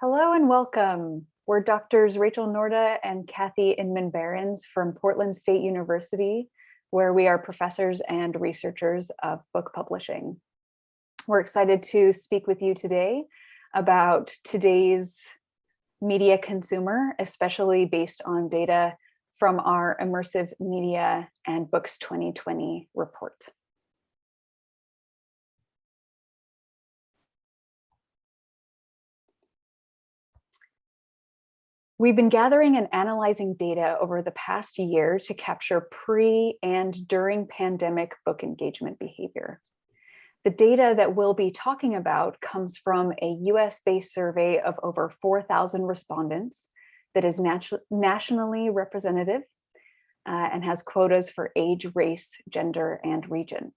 Hello and welcome. We're Doctors Rachel Noorda and Kathi Inman Berens from Portland State University, where we are professors and researchers of book publishing. We're excited to speak with you today about today's media consumer, especially based on data from our Immersive Media and Books 2020 report. We've been gathering and analyzing data over the past year to capture pre and during pandemic book engagement behavior. The data that we'll be talking about comes from a US-based survey of over 4,000 respondents that is nationally representative and has quotas for age, race, gender, and region.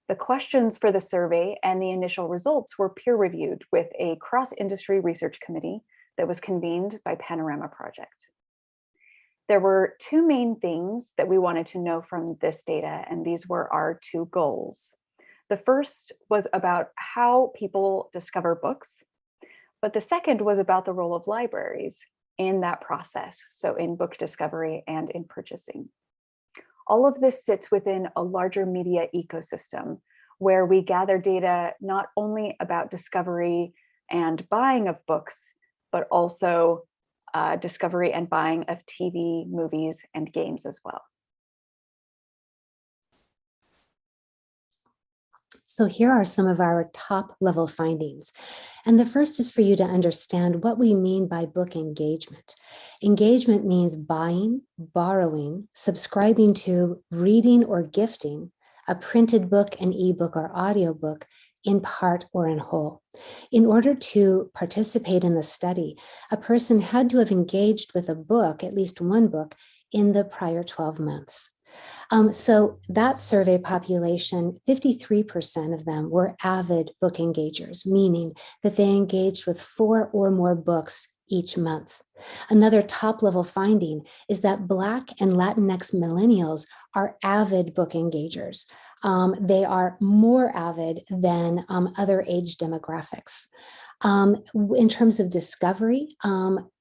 The questions for the survey and the initial results were peer-reviewed with a cross-industry research committee that was convened by Panorama Project. There were two main things that we wanted to know from this data, and these were our two goals. The first was about how people discover books, but the second was about the role of libraries in that process, so in book discovery and in purchasing. All of this sits within a larger media ecosystem where we gather data not only about discovery and buying of books, but also discovery and buying of TV, movies, and games as well. So here are some of our top level findings. And the first is for you to understand what we mean by book engagement. Engagement means buying, borrowing, subscribing to, reading, or gifting a printed book, an ebook, or audiobook in part or in whole. In order to participate in the study, a person had to have engaged with a book, at least one book, in the prior 12 months. So that survey population, 53% of them were avid book engagers, meaning that they engaged with 4 or more books each month. Another top level finding is that Black and Latinx Millennials are avid book engagers. They are more avid than other age demographics. In terms of discovery,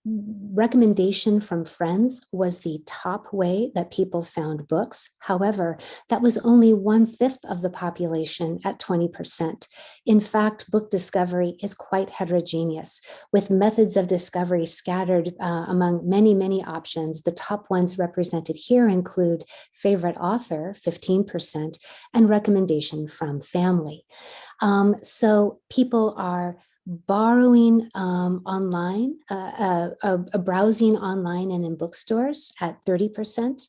recommendation from friends was the top way that people found books. However, that was only 1/5 of the population at 20%. In fact, book discovery is quite heterogeneous, with methods of discovery scattered among many, many options. The top ones represented here include favorite author, 15%, and recommendation from family. So people are borrowing online, browsing online and in bookstores at 30%.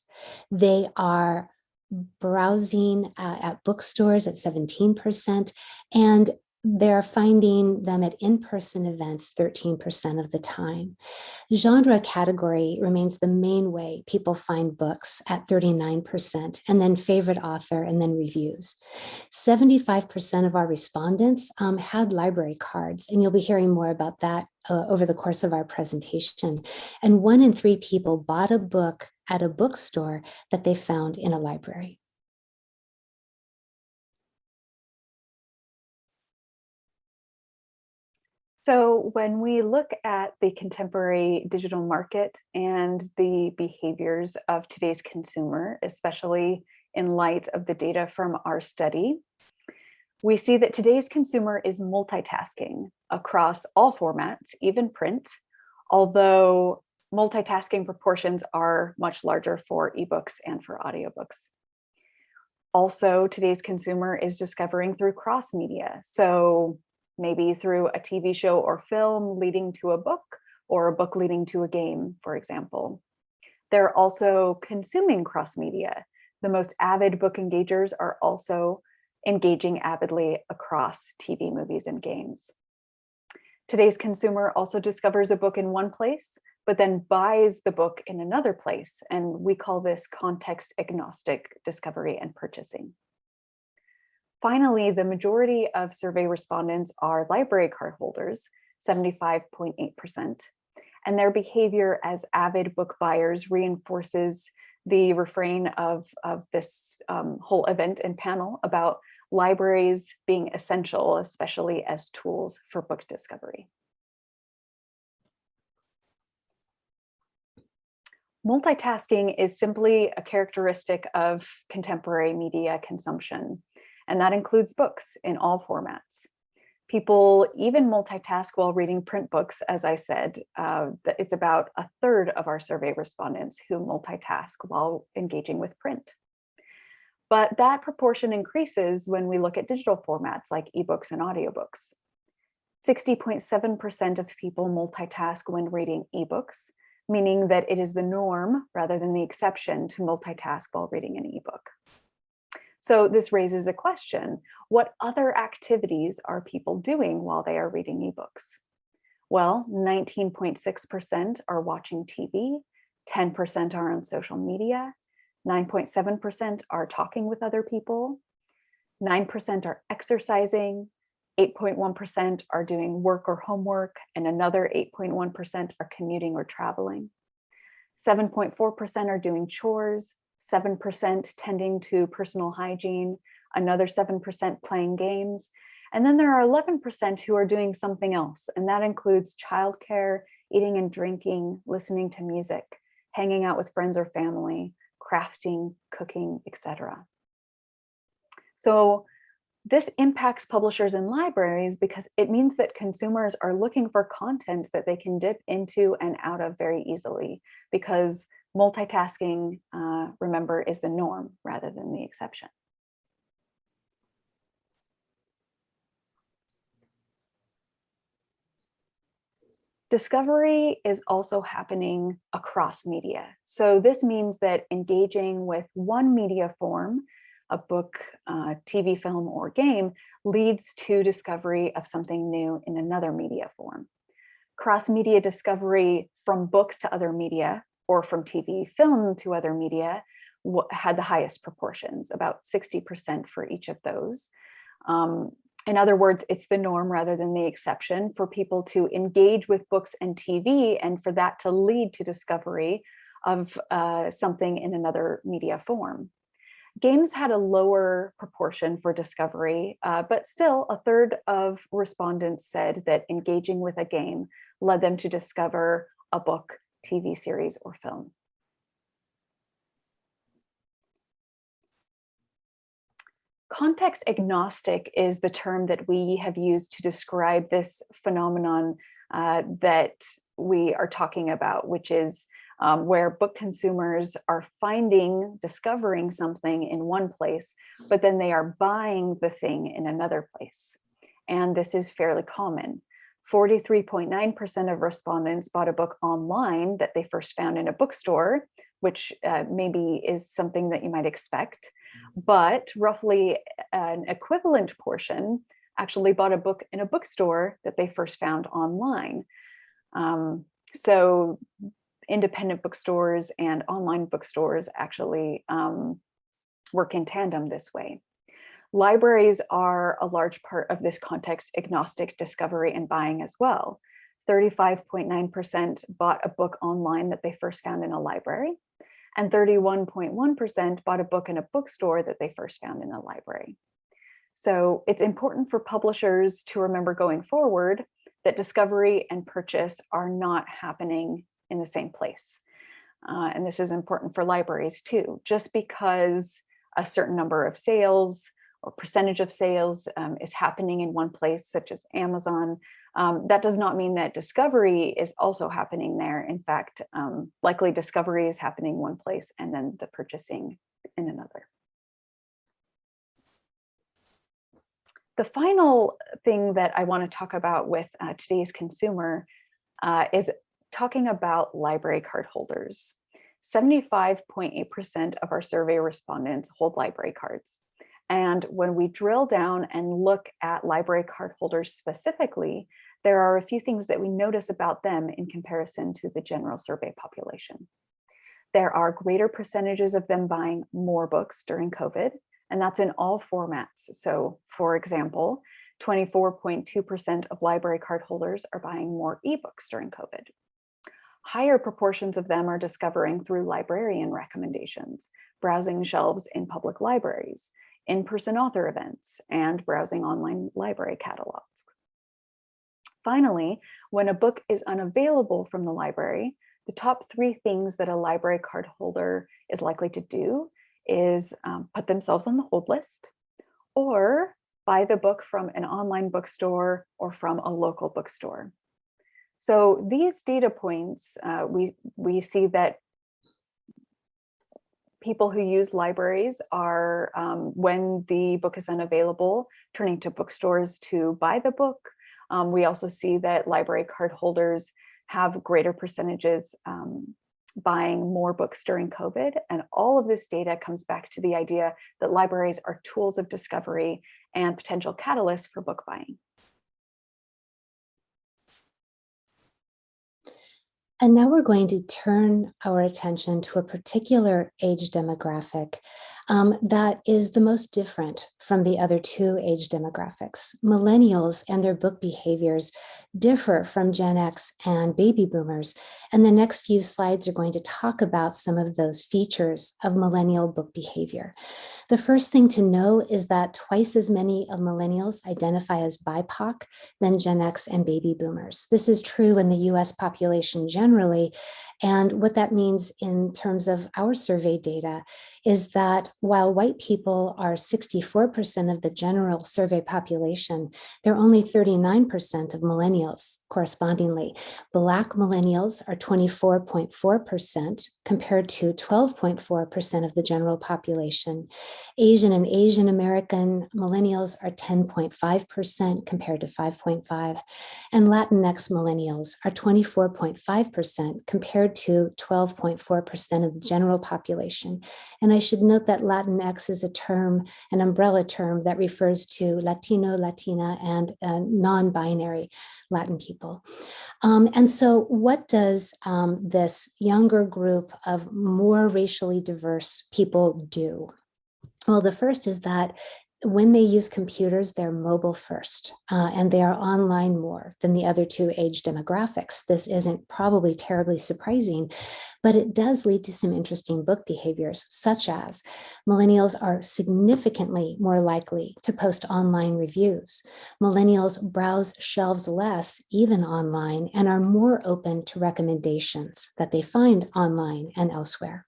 They are browsing at bookstores at 17%, and they're finding them at in-person events 13% of the time. Genre category remains the main way people find books at 39%, and then favorite author, and then reviews. 75% of our respondents had library cards, and you'll be hearing more about that over the course of our presentation. And 1 in 3 people bought a book at a bookstore that they found in a library. So when we look at the contemporary digital market and the behaviors of today's consumer, especially in light of the data from our study, we see that today's consumer is multitasking across all formats, even print, although multitasking proportions are much larger for ebooks and for audiobooks. Also, today's consumer is discovering through cross-media. So maybe through a TV show or film leading to a book, or a book leading to a game, for example. They're also consuming cross-media. The most avid book engagers are also engaging avidly across TV, movies, and games. Today's consumer also discovers a book in one place, but then buys the book in another place, and we call this context agnostic discovery and purchasing. Finally, the majority of survey respondents are library card holders, 75.8%, and their behavior as avid book buyers reinforces the refrain of this whole event and panel about libraries being essential, especially as tools for book discovery. Multitasking is simply a characteristic of contemporary media consumption, and that includes books in all formats. People even multitask while reading print books, as I said. It's about a third of our survey respondents who multitask while engaging with print. But that proportion increases when we look at digital formats like ebooks and audiobooks. 60.7% of people multitask when reading ebooks, meaning that it is the norm rather than the exception to multitask while reading an ebook. So this raises a question: what other activities are people doing while they are reading ebooks? Well, 19.6% are watching TV, 10% are on social media, 9.7% are talking with other people, 9% are exercising, 8.1% are doing work or homework, and another 8.1% are commuting or traveling. 7.4% are doing chores, 7% tending to personal hygiene, another 7% playing games. And then there are 11% who are doing something else, and that includes childcare, eating and drinking, listening to music, hanging out with friends or family, crafting, cooking, etc. So this impacts publishers and libraries because it means that consumers are looking for content that they can dip into and out of very easily, because multitasking, remember, is the norm rather than the exception. Discovery is also happening across media. So this means that engaging with one media form, a book, TV, film, or game, leads to discovery of something new in another media form. Cross-media discovery from books to other media, or from TV, film to other media, had the highest proportions, about 60% for each of those. In other words, it's the norm rather than the exception for people to engage with books and TV, and for that to lead to discovery of something in another media form. Games had a lower proportion for discovery, but still a third of respondents said that engaging with a game led them to discover a book, TV series, or film. Context agnostic is the term that we have used to describe this phenomenon that we are talking about, which is where book consumers are discovering something in one place, but then they are buying the thing in another place. And this is fairly common. 43.9% of respondents bought a book online that they first found in a bookstore, which maybe is something that you might expect, but roughly an equivalent portion actually bought a book in a bookstore that they first found online. So independent bookstores and online bookstores actually work in tandem this way. Libraries are a large part of this context agnostic discovery and buying as well. 35.9% bought a book online that they first found in a library, and 31.1% bought a book in a bookstore that they first found in a library. So it's important for publishers to remember going forward that discovery and purchase are not happening in the same place. And this is important for libraries too. Just because a certain number of sales or percentage of sales is happening in one place, such as Amazon, that does not mean that discovery is also happening there. In fact, likely discovery is happening one place and then the purchasing in another. The final thing that I want to talk about with today's consumer is talking about library card holders. 75.8% of our survey respondents hold library cards. And when we drill down and look at library card holders specifically, there are a few things that we notice about them in comparison to the general survey population. There are greater percentages of them buying more books during COVID, and that's in all formats. So for example, 24.2% of library card holders are buying more ebooks during COVID. Higher proportions of them are discovering through librarian recommendations, browsing shelves in public libraries, in-person author events, and browsing online library catalogs. Finally, when a book is unavailable from the library, the top 3 things that a library card holder is likely to do is put themselves on the hold list, or buy the book from an online bookstore or from a local bookstore. So these data points, we see that people who use libraries are, when the book is unavailable, turning to bookstores to buy the book. We also see that library card holders have greater percentages buying more books during COVID. And all of this data comes back to the idea that libraries are tools of discovery and potential catalysts for book buying. And now we're going to turn our attention to a particular age demographic that is the most different from the other 2 age demographics. Millennials and their book behaviors differ from Gen X and baby boomers. And the next few slides are going to talk about some of those features of millennial book behavior. The first thing to know is that twice as many of millennials identify as BIPOC than Gen X and baby boomers. This is true in the US population generally. And what that means in terms of our survey data is that while white people are 64% of the general survey population, they're only 39% of millennials correspondingly. Black millennials are 24.4% compared to 12.4% of the general population. Asian and Asian American millennials are 10.5% compared to 5.5%, and Latinx millennials are 24.5% compared to 12.4% of the general population. And I should note that Latinx is a term, an umbrella term that refers to Latino, Latina, and non-binary Latin people. And so what does this younger group of more racially diverse people do? Well, the first is that when they use computers, they're mobile first, and they are online more than the other 2 age demographics. This isn't probably terribly surprising, but it does lead to some interesting book behaviors, such as millennials are significantly more likely to post online reviews. Millennials browse shelves less, even online, and are more open to recommendations that they find online and elsewhere.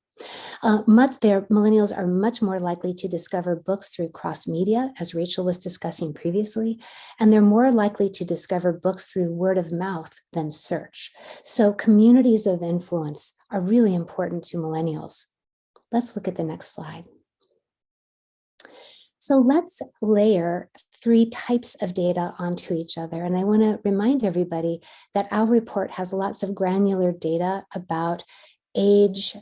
Millennials are much more likely to discover books through Crossmedia, as Rachel was discussing previously, and they're more likely to discover books through word of mouth than search. So communities of influence are really important to millennials. Let's look at the next slide. So let's layer 3 types of data onto each other. And I want to remind everybody that our report has lots of granular data about age,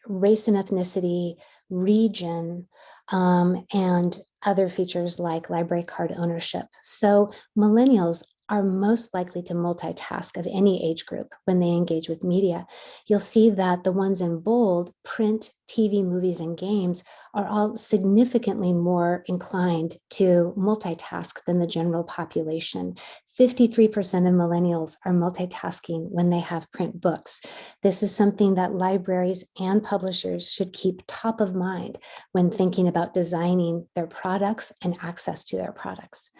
race and ethnicity, region, and other features like library card ownership. So millennials are most likely to multitask of any age group when they engage with media. You'll see that the ones in bold, print, TV, movies, and games, are all significantly more inclined to multitask than the general population. 53% of millennials are multitasking when they have print books. This is something that libraries and publishers should keep top of mind when thinking about designing their products and access to their products.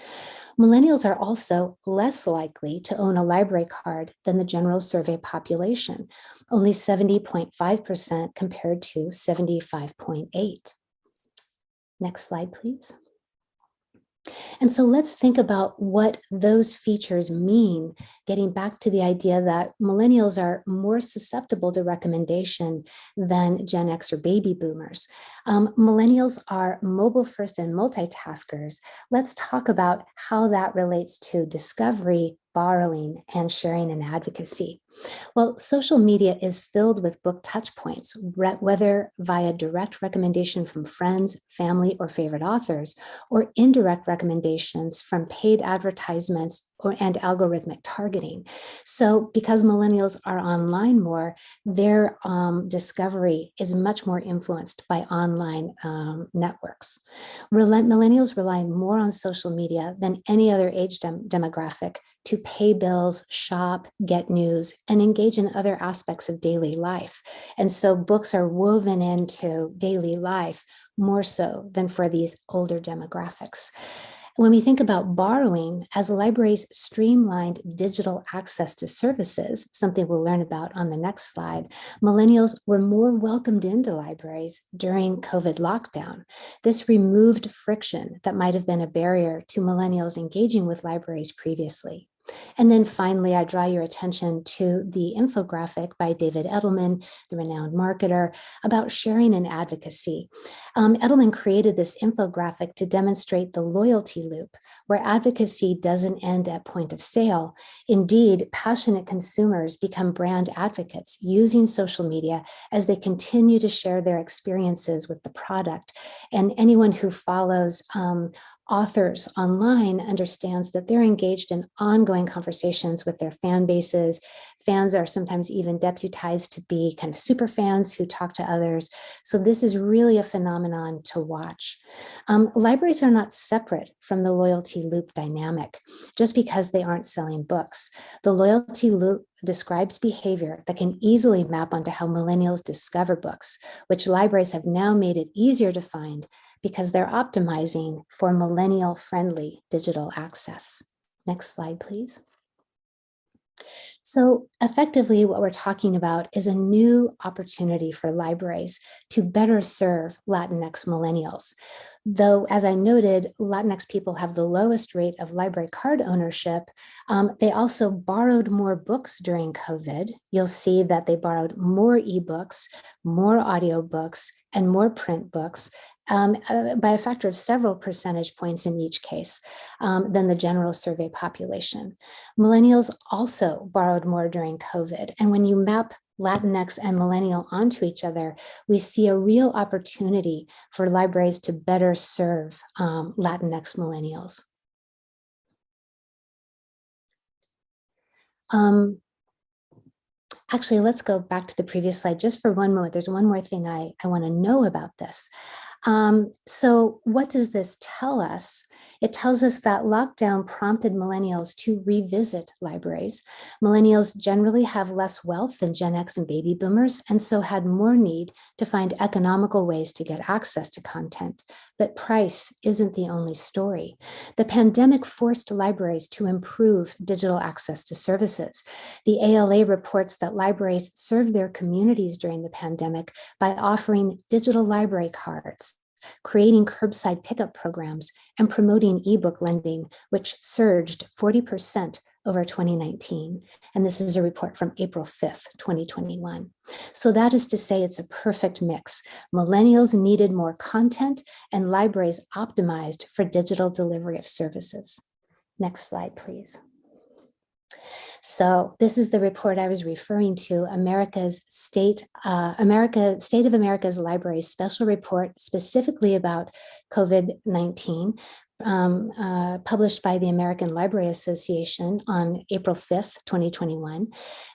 Millennials are also less likely to own a library card than the general survey population, only 70.5% compared to 75.8%. Next slide, please. And so let's think about what those features mean, getting back to the idea that millennials are more susceptible to recommendation than Gen X or baby boomers. Millennials are mobile first and multitaskers. Let's talk about how that relates to discovery, borrowing, and sharing and advocacy. Well, social media is filled with book touch points, whether via direct recommendation from friends, family, or favorite authors, or indirect recommendations from paid advertisements and algorithmic targeting. So because millennials are online more, their discovery is much more influenced by online networks. Millennials rely more on social media than any other age demographic to pay bills, shop, get news, and engage in other aspects of daily life. And so books are woven into daily life more so than for these older demographics. When we think about borrowing, as libraries streamlined digital access to services, something we'll learn about on the next slide, millennials were more welcomed into libraries during COVID lockdown. This removed friction that might have been a barrier to millennials engaging with libraries previously. And then finally, I draw your attention to the infographic by David Edelman, the renowned marketer, about sharing and advocacy. Edelman created this infographic to demonstrate the loyalty loop, where advocacy doesn't end at point of sale. Indeed, passionate consumers become brand advocates using social media as they continue to share their experiences with the product. And anyone who follows authors online understands that they're engaged in ongoing conversations with their fan bases. Fans are sometimes even deputized to be kind of super fans who talk to others. So this is really a phenomenon to watch. Libraries are not separate from the loyalty loop dynamic just because they aren't selling books. The loyalty loop describes behavior that can easily map onto how millennials discover books, which libraries have now made it easier to find because they're optimizing for millennial-friendly digital access. Next slide, please. So effectively, what we're talking about is a new opportunity for libraries to better serve Latinx millennials. Though, as I noted, Latinx people have the lowest rate of library card ownership, they also borrowed more books during COVID. You'll see that they borrowed more ebooks, more audiobooks, and more print books, by a factor of several percentage points in each case than the general survey population. Millennials also borrowed more during COVID. And when you map Latinx and millennial onto each other, we see a real opportunity for libraries to better serve Latinx millennials. Actually, let's go back to the previous slide just for one moment. There's one more thing I want to know about this. So what does this tell us? It tells us that lockdown prompted millennials to revisit libraries. Millennials generally have less wealth than Gen X and baby boomers, and so had more need to find economical ways to get access to content. But price isn't the only story. The pandemic forced libraries to improve digital access to services. The ALA reports that libraries served their communities during the pandemic by offering digital library cards, creating curbside pickup programs, and promoting ebook lending, which surged 40% over 2019. And this is a report from April 5th, 2021. So that is to say it's a perfect mix. Millennials needed more content and libraries optimized for digital delivery of services. Next slide, please. So this is the report I was referring to, State of America's Libraries Special Report specifically about COVID-19, published by the American Library Association on April 5th, 2021.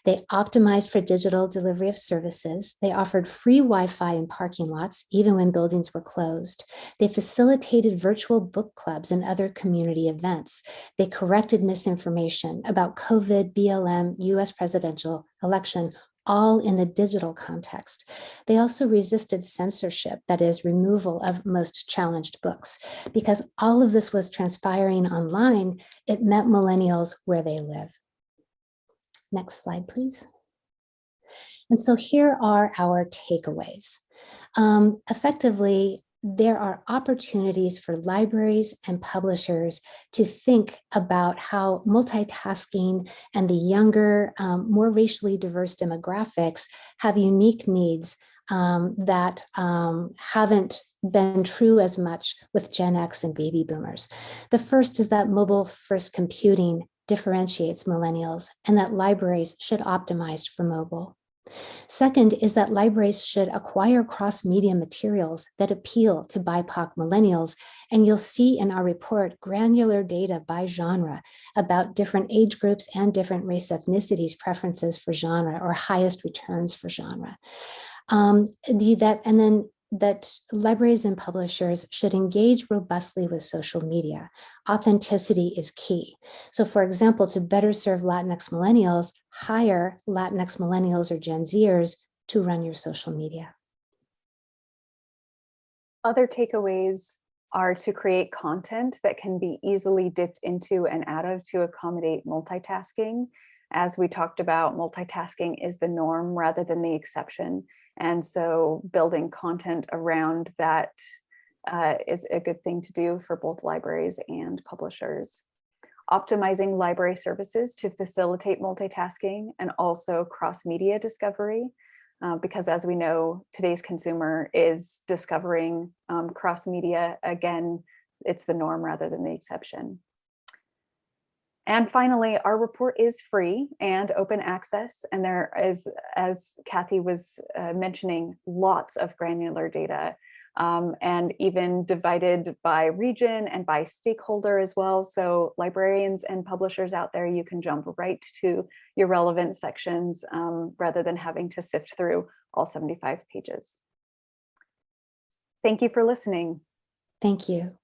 They optimized for digital delivery of services. They offered free Wi-Fi in parking lots, even when buildings were closed. They facilitated virtual book clubs and other community events. They corrected misinformation about COVID, BLM, US presidential election, all in the digital context. They also resisted censorship, that is, removal of most challenged books. Because all of this was transpiring online, it met millennials where they live. Next slide, please. And so here are our takeaways. Effectively, there are opportunities for libraries and publishers to think about how multitasking and the younger, more racially diverse demographics have unique needs that haven't been true as much with Gen X and baby boomers. The first is that mobile first computing differentiates millennials and that libraries should optimize for mobile. Second is that libraries should acquire cross-media materials that appeal to BIPOC millennials, and you'll see in our report granular data by genre about different age groups and different race ethnicities preferences for genre or highest returns for genre. That libraries and publishers should engage robustly with social media. Authenticity is key. So for example, to better serve Latinx millennials, hire Latinx millennials or Gen Zers to run your social media. Other takeaways are to create content that can be easily dipped into and out of to accommodate multitasking. As we talked about, multitasking is the norm rather than the exception. And so building content around that is a good thing to do for both libraries and publishers. Optimizing library services to facilitate multitasking and also cross-media discovery, because as we know, today's consumer is discovering cross-media. Again, it's the norm rather than the exception. And finally, our report is free and open access, and there is, as Kathi was mentioning, lots of granular data, and even divided by region and by stakeholder as well. So librarians and publishers out there, you can jump right to your relevant sections rather than having to sift through all 75 pages. Thank you for listening. Thank you.